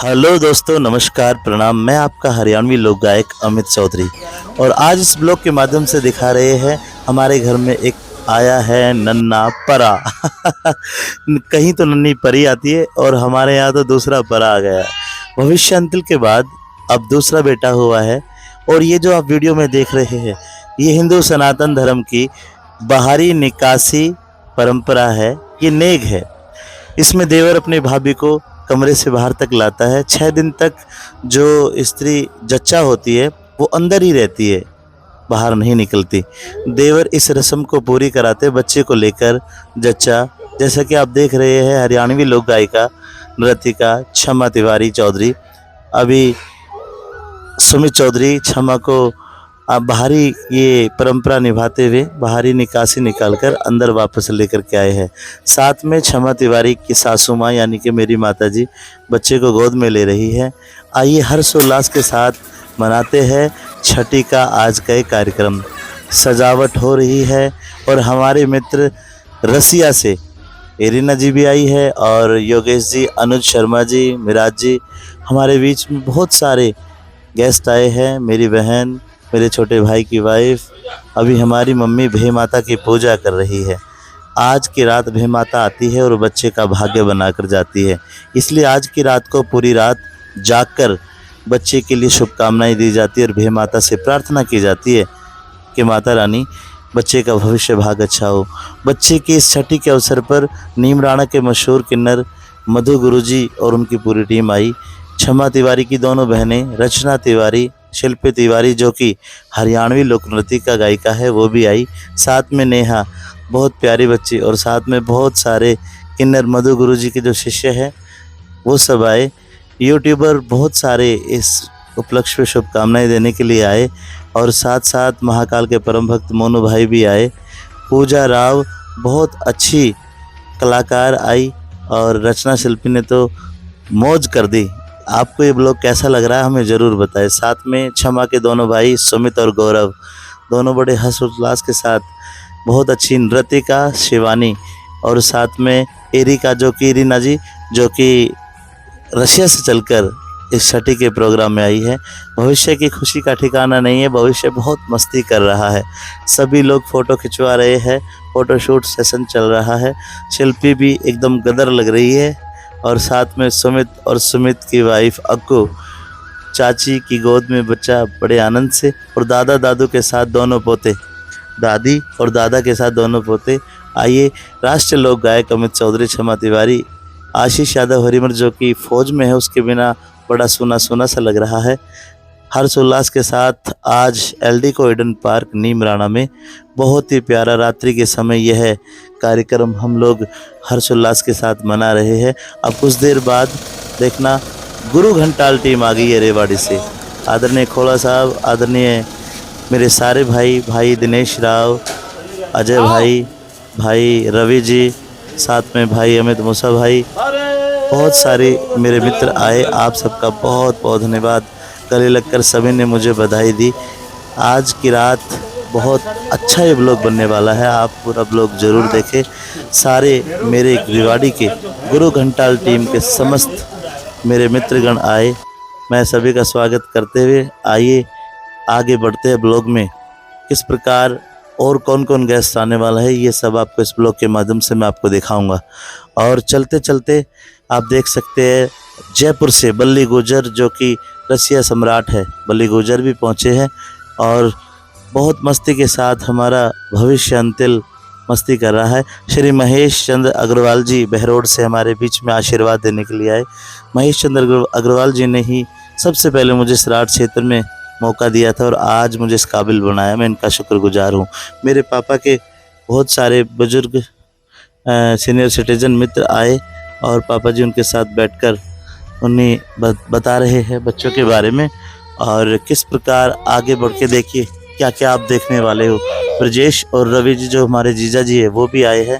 Hello दोस्तों, नमस्कार, प्रणाम। मैं आपका हरियाणवी लोक गायक अमित चौधरी और आज इस ब्लॉग के माध्यम से दिखा रहे हैं हमारे घर में एक आया है नन्हा परा। कहीं तो नन्ही परी आती है और हमारे यहाँ तो दूसरा परा आ गया है। भविष्य अंतिल के बाद अब दूसरा बेटा हुआ है और ये जो आप वीडियो में देख रहे हैं ये हिंदू सनातन धर्म की बाहरी निकासी परंपरा है। ये नेग है। इसमें देवर अपनी भाभी को कमरे से बाहर तक लाता है। 6 दिन तक जो स्त्री जच्चा होती है वो अंदर ही रहती है, बाहर नहीं निकलती। देवर इस रस्म को पूरी कराते बच्चे को लेकर जच्चा, जैसा कि आप देख रहे हैं हरियाणवी लोक गायिका नृतिका क्षमा तिवारी चौधरी, अभी सुमित चौधरी क्षमा को बाहरी ये परंपरा निभाते हुए बाहरी निकासी निकालकर अंदर वापस लेकर के आए हैं। साथ में क्षमा तिवारी की सासू माँ यानी कि मेरी माताजी बच्चे को गोद में ले रही है। आइए हर्षोल्लास के साथ मनाते हैं छठी का आज का ये कार्यक्रम। सजावट हो रही है और हमारे मित्र रसिया से एरिना जी भी आई है और योगेश जी, अनुज शर्मा जी, मिराज जी, हमारे बीच में बहुत सारे गेस्ट आए हैं। मेरी बहन, मेरे छोटे भाई की वाइफ, अभी हमारी मम्मी भे माता की पूजा कर रही है। आज की रात भे माता आती है और बच्चे का भाग्य बनाकर जाती है, इसलिए आज की रात को पूरी रात जागकर बच्चे के लिए शुभकामनाएं दी जाती है और भे माता से प्रार्थना की जाती है कि माता रानी बच्चे का भविष्य भाग अच्छा हो। बच्चे की इस छठी के अवसर पर नीमराणा के मशहूर किन्नर मधु गुरुजी और उनकी पूरी टीम आई। क्षमा तिवारी की दोनों बहनें रचना तिवारी, शिल्पी तिवारी जो कि हरियाणवी लोक नृत्य का गायिका है वो भी आई। साथ में नेहा, बहुत प्यारी बच्ची, और साथ में बहुत सारे किन्नर मधु गुरुजी के जो शिष्य हैं वो सब आए। यूट्यूबर बहुत सारे इस उपलक्ष्य में शुभकामनाएं देने के लिए आए और साथ साथ महाकाल के परम भक्त मोनू भाई भी आए। पूजा राव बहुत अच्छी कलाकार आई और रचना शिल्पी ने तो मौज कर दी। आपको ये ब्लॉग कैसा लग रहा है हमें ज़रूर बताएं। साथ में क्षमा के दोनों भाई सुमित और गौरव, दोनों बड़े हर्षोल्लास के साथ बहुत अच्छी नृतिका शिवानी और साथ में एरिका जो कि रीना जी जो कि रशिया से चलकर इस छठी के प्रोग्राम में आई है। भविष्य की खुशी का ठिकाना नहीं है, भविष्य बहुत मस्ती कर रहा है। सभी लोग फ़ोटो खिंचवा रहे हैं, फ़ोटोशूट सेशन चल रहा है। शिल्पी भी एकदम गदर लग रही है और साथ में सुमित और सुमित की वाइफ अक्कू, चाची की गोद में बच्चा बड़े आनंद से, और दादा दादू के साथ दोनों पोते, दादी और दादा के साथ दोनों पोते। आइए राष्ट्रीय लोक गायक अमित चौधरी, क्षमा तिवारी, आशीष यादव हरिमर जो कि फ़ौज में है उसके बिना बड़ा सूना सूना सा लग रहा है। हर्षोल्लास के साथ आज एलडी को ईडन पार्क नीमराणा में बहुत ही प्यारा रात्रि के समय यह कार्यक्रम हम लोग हर्षोल्लास के साथ मना रहे हैं। अब कुछ देर बाद देखना गुरु घंटाल टीम आ गई है रेवाड़ी से। आदरणीय खोला साहब, आदरणीय मेरे सारे भाई दिनेश राव, अजय भाई रवि जी, साथ में भाई अमित मूसा भाई, बहुत सारे मेरे मित्र आए। आप सबका बहुत बहुत धन्यवाद। गले लगकर सभी ने मुझे बधाई दी। आज की रात बहुत अच्छा ये ब्लॉग बनने वाला है, आप पूरा ब्लॉग ज़रूर देखें। सारे मेरे रेवाड़ी के गुरु घंटाल टीम के समस्त मेरे मित्रगण आए, मैं सभी का स्वागत करते हुए आइए आगे बढ़ते हैं ब्लॉग में। किस प्रकार और कौन कौन गेस्ट आने वाला है ये सब आपको इस ब्लॉग के माध्यम से मैं आपको दिखाऊंगा। और चलते चलते आप देख सकते हैं जयपुर से बल्ली गुर्जर जो कि रसिया सम्राट है, बल्ली गुर्जर भी पहुंचे हैं और बहुत मस्ती के साथ हमारा भविष्य अंतिल मस्ती कर रहा है। श्री महेश चंद्र अग्रवाल जी बहरोड से हमारे बीच में आशीर्वाद देने के लिए आए। महेश चंद्र अग्रवाल जी ने ही सबसे पहले मुझे सराट क्षेत्र में मौका दिया था और आज मुझे इस काबिल बनाया, मैं इनका शुक्रगुजार हूँ। मेरे पापा के बहुत सारे बुजुर्ग सीनियर सिटीजन मित्र आए और पापा जी उनके साथ बैठकर उन्हें बता रहे हैं बच्चों के बारे में और किस प्रकार आगे बढ़ के देखिए क्या क्या आप देखने वाले हो। ब्रजेश और रवि जी जो हमारे जीजा जी है वो भी आए हैं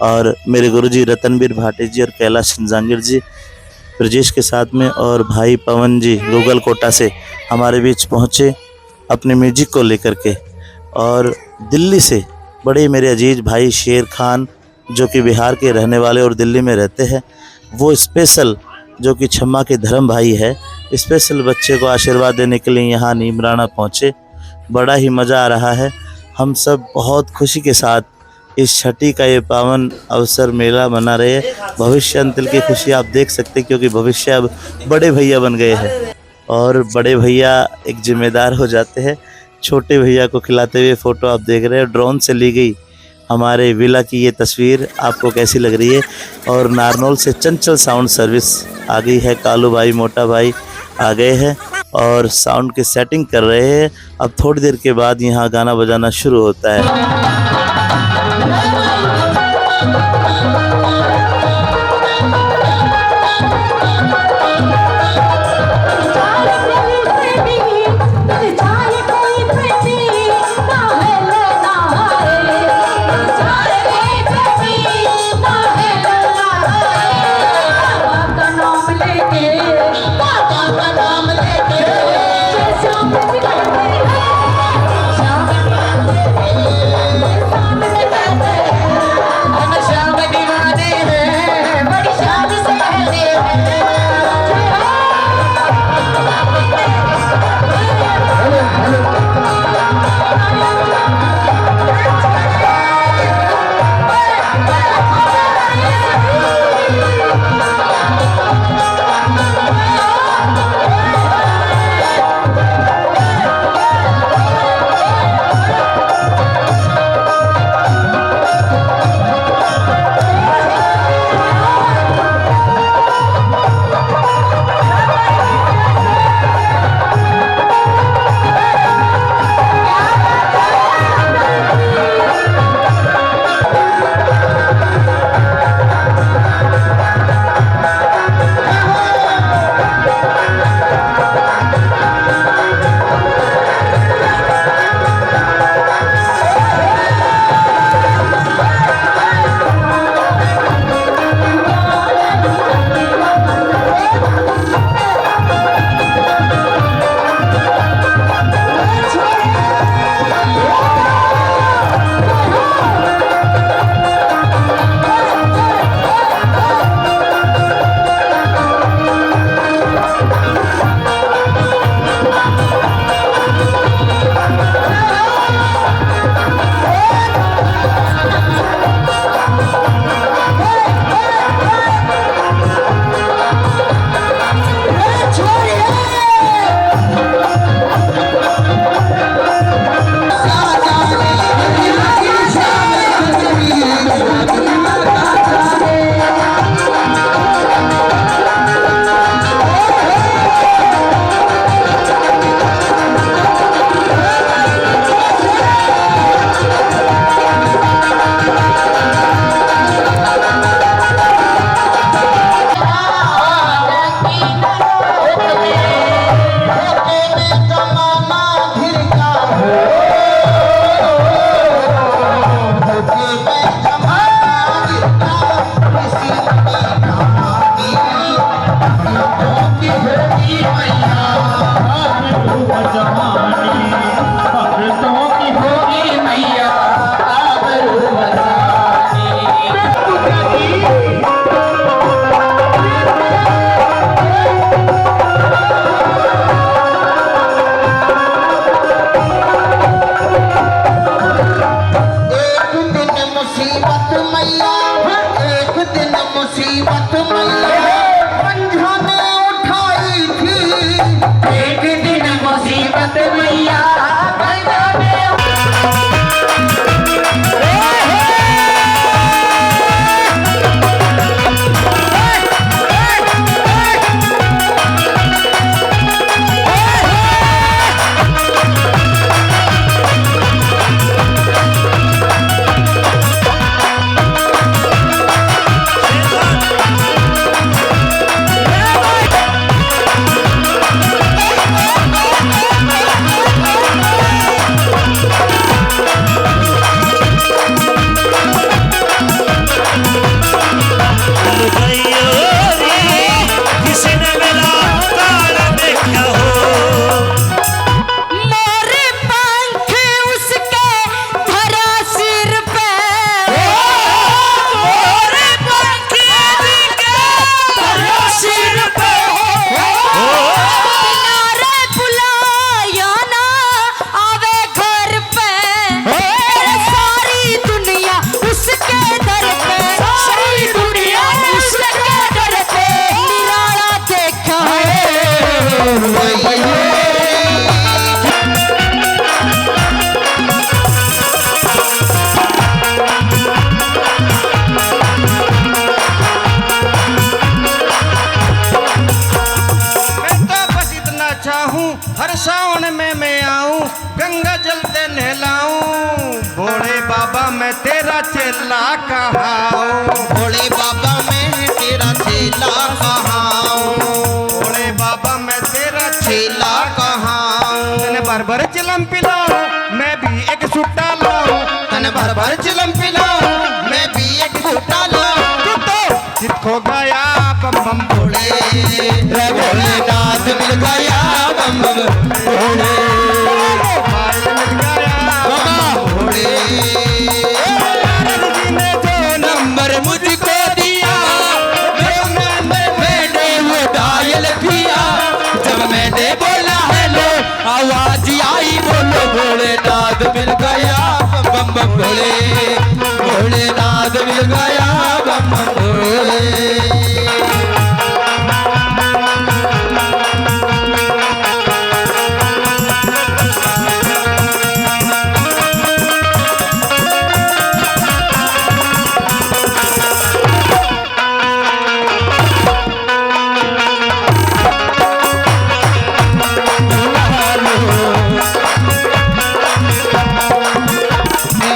और मेरे गुरुजी रतनवीर भाटे जी और कैलाश जांगीर जी ब्रजेश के साथ में, और भाई पवन जी गूगल कोटा से हमारे बीच पहुँचे अपने म्यूजिक को लेकर के। और दिल्ली से बड़े मेरे अजीज भाई शेर खान जो कि बिहार के रहने वाले और दिल्ली में रहते हैं, वो स्पेशल जो कि छम्मा के धर्म भाई है, स्पेशल बच्चे को आशीर्वाद देने के लिए यहाँ नीमराना पहुँचे। बड़ा ही मज़ा आ रहा है। हम सब बहुत खुशी के साथ इस छठी का ये पावन अवसर मेला मना रहे हैं। भविष्य अंतिल की खुशी आप देख सकते हैं, क्योंकि भविष्य अब बड़े भैया बन गए हैं और बड़े भैया एक जिम्मेदार हो जाते हैं। छोटे भैया को खिलाते हुए फ़ोटो आप देख रहे हैं। ड्रोन से ली गई हमारे विला की ये तस्वीर आपको कैसी लग रही है? और नारनौल से चंचल साउंड सर्विस आ गई है। कालू भाई, मोटा भाई आ गए हैं और साउंड की सेटिंग कर रहे हैं। अब थोड़ी देर के बाद यहाँ गाना बजाना शुरू होता है। एक दिन मुसीबत में सावन में मैं आऊं गंगा जल ते नहलाऊं। भोले बाबा मैं तेरा चेला कहाऊं। भोले बाबा मैं तेरा चेला कहाऊं। भोले बाबा मैं तेरा चेला कहाऊं। तने भर भर चिलम पिलाऊं मैं भी एक सुट्टा लाऊं। तन भर भर चिलम पिलाऊं मैं भी एक घूटा लाऊं। तू तो चित खो गया बम बम भोले। रे भोलेनाथ मिल गया बम बम भोले। भाई मिल गया बाबा भोले। जी ने जो नंबर मुझको दिया मैंने वो डायल किया। जब मैंने बोला हेलो आवाज आई बोलो भोलेनाथ मिल गया बम बम भोले। भोलेनाथ मिल गया बम बम भोले।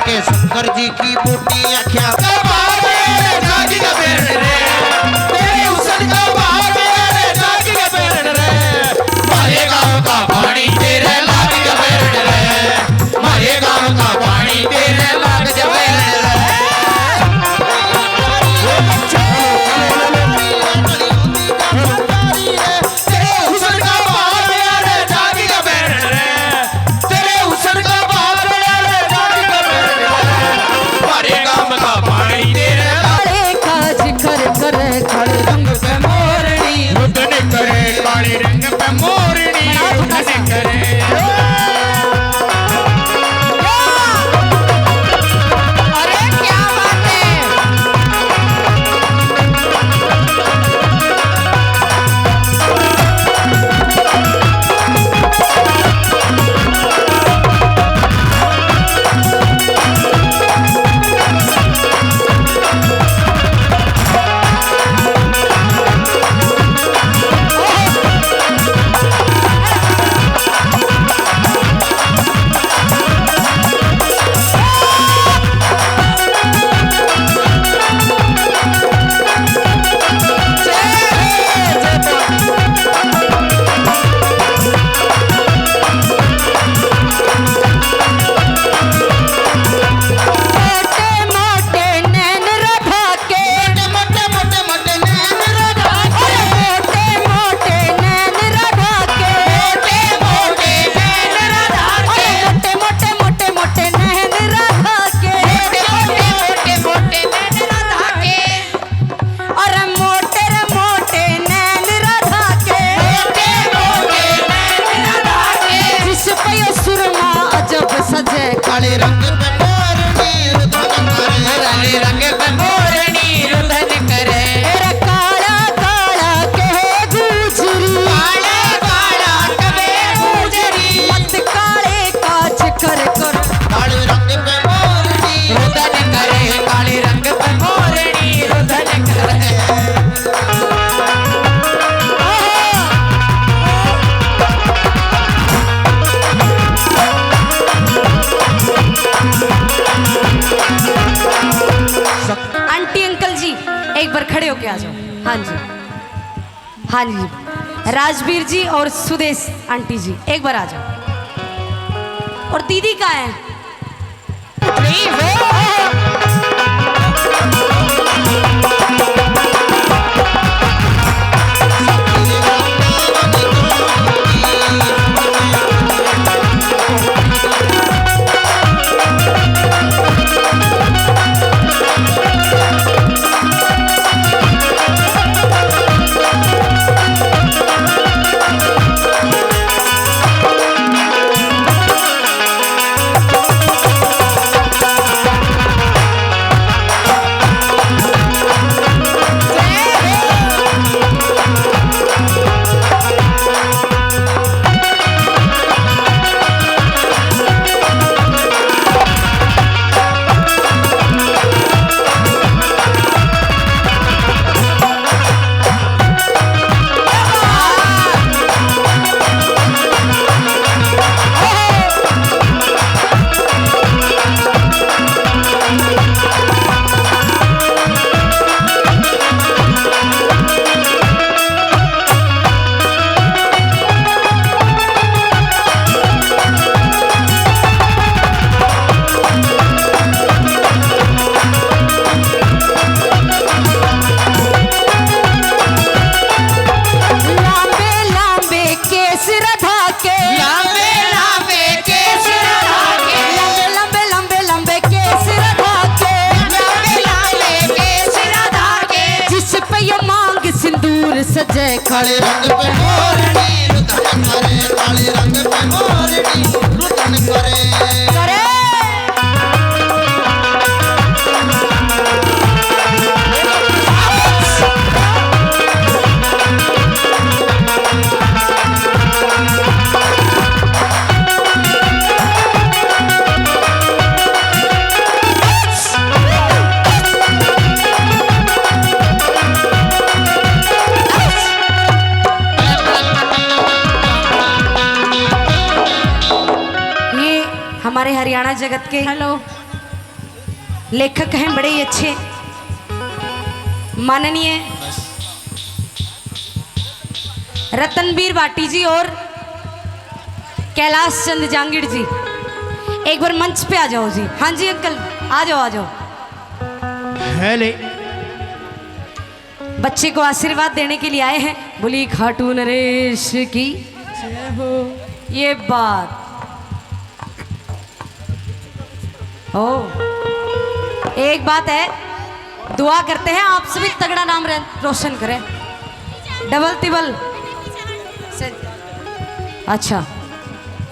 के शंकर जी की बूटी अखियां जागी का पेड़ रे। तेरे उसन का बाग रे जागी का पेड़ रे। मारे गांव का पानी तेरे लाग का पेड़ रे। मारे गांव का पानी तेरे लाग का पेड़ रे। तेरे उसन का बाग रे जागी का पेड़ रे। तेरे उसन का बाग रे जागी का पेड़ रे। मारे गांव का पानी तेरे काले रंग पे मोरनी रुदन करे। काले रंग पे मोरनी रुदन करे। अरे क्या बात है। काले रंग पे मोरनी रुदन करे। काले रंग पे मोरनी रुदन करे। तेरा काला काला के गुजरी। काला काला कबे गुजरी। मत काले काज कर कर। काले रंग पे मोरनी रुदन करे। काले रंग पे मोरनी रुदन करे। आंटी अंकल जी एक बार खड़े होके आ जाओ। हाँ जी हाँ जी। राजवीर जी और सुदेश आंटी जी एक बार आ जाओ। और दीदी कहाँ है? काले रंग पे मोरनी रुदन करे, काले रंग पे मोरनी रुदन करे। करे हमारे हरियाणा जगत के हेलो लेखक हैं बड़े ही अच्छे, माननीय रतनबीर भाटी जी और कैलाश चंद जांगीर जी। एक बार मंच पे आ जाओ जी। हाँ जी अंकल आ जाओ आ जाओ। हेले बच्चे को आशीर्वाद देने के लिए आए हैं। बोली खाटू नरेश की जय हो। ये बात ओ एक बात है, दुआ करते हैं आप सभी तगड़ा नाम रोशन करें। डबल तिबल अच्छा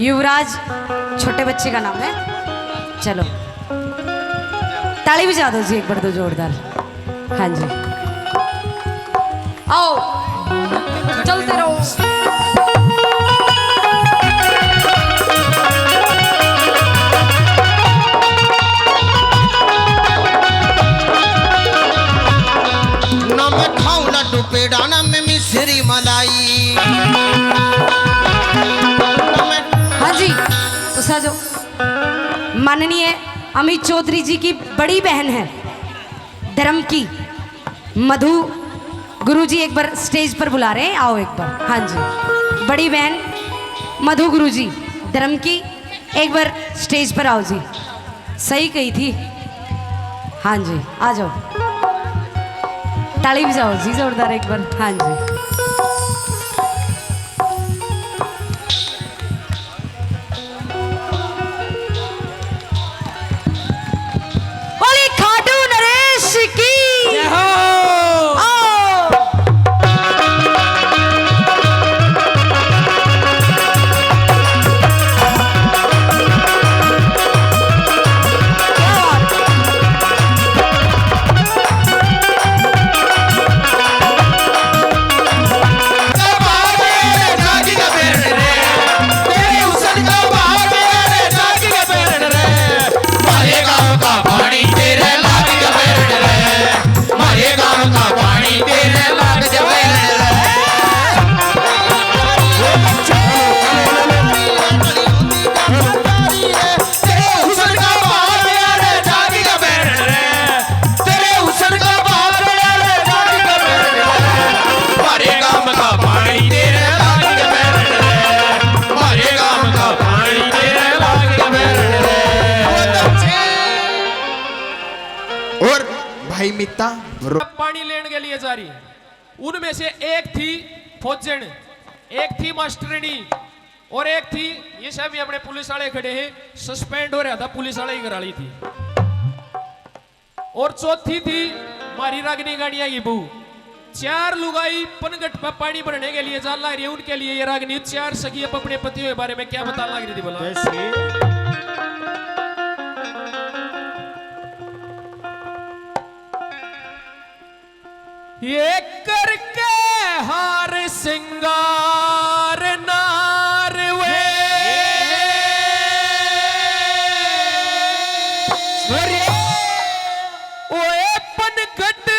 युवराज छोटे बच्चे का नाम है। चलो ताली बजा दो जी एक बार, दो जोरदार। हाँ जी आओ चलते रहो। ना मैं खाऊं लड्डू पेड़ा, ना मैं मिश्री मलाई। हाँ जी तो सजो। माननीय अमित चौधरी जी की बड़ी बहन है धर्म की मधु गुरु जी, एक बार स्टेज पर बुला रहे हैं, आओ एक बार। हाँ जी बड़ी बहन मधु गुरु जी धर्म की, एक बार स्टेज पर आओ जी। सही कही थी। हाँ जी आ जाओ, ताली बजाओ जी जोरदार एक बार। हाँ जी बोली खाटू नरेश की जय हो। भाई मित्ता पानी लेने के लिए जा रही है। उनमें से एक थी फौजन, एक थी मास्टरनी और एक थी, ये सभी अपने पुलिस वाले खड़े हैं, सस्पेंड हो रहा था पुलिस वाले ही कराली थी। और चौथी थी मारी रागनी गाड़िया की बहू। चार लुगाई पनगट पर पानी भरने के लिए जान लग रही है। उनके लिए ये रागनी चार सखी अपने पतियों के बारे में क्या बताने लग रही थी बोला। ये करके हार सिंगार नार वे ओए पनगट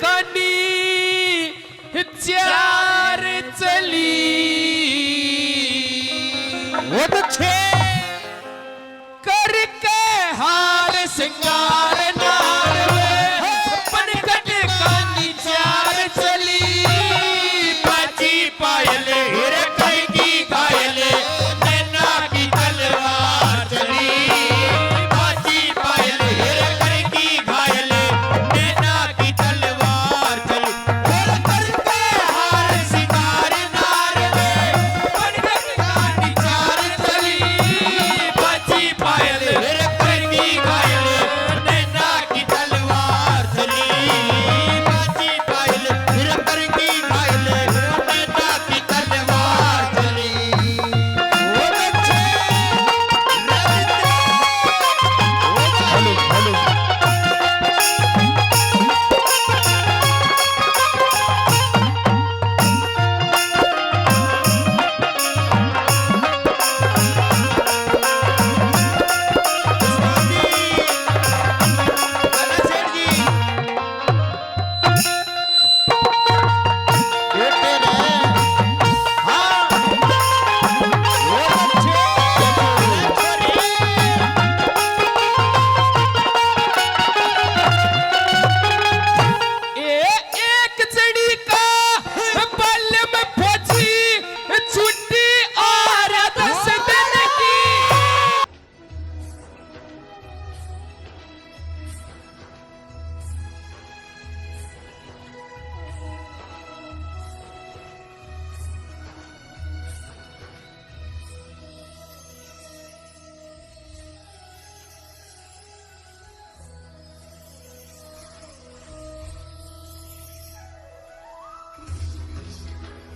कानी चार चली वो तो छे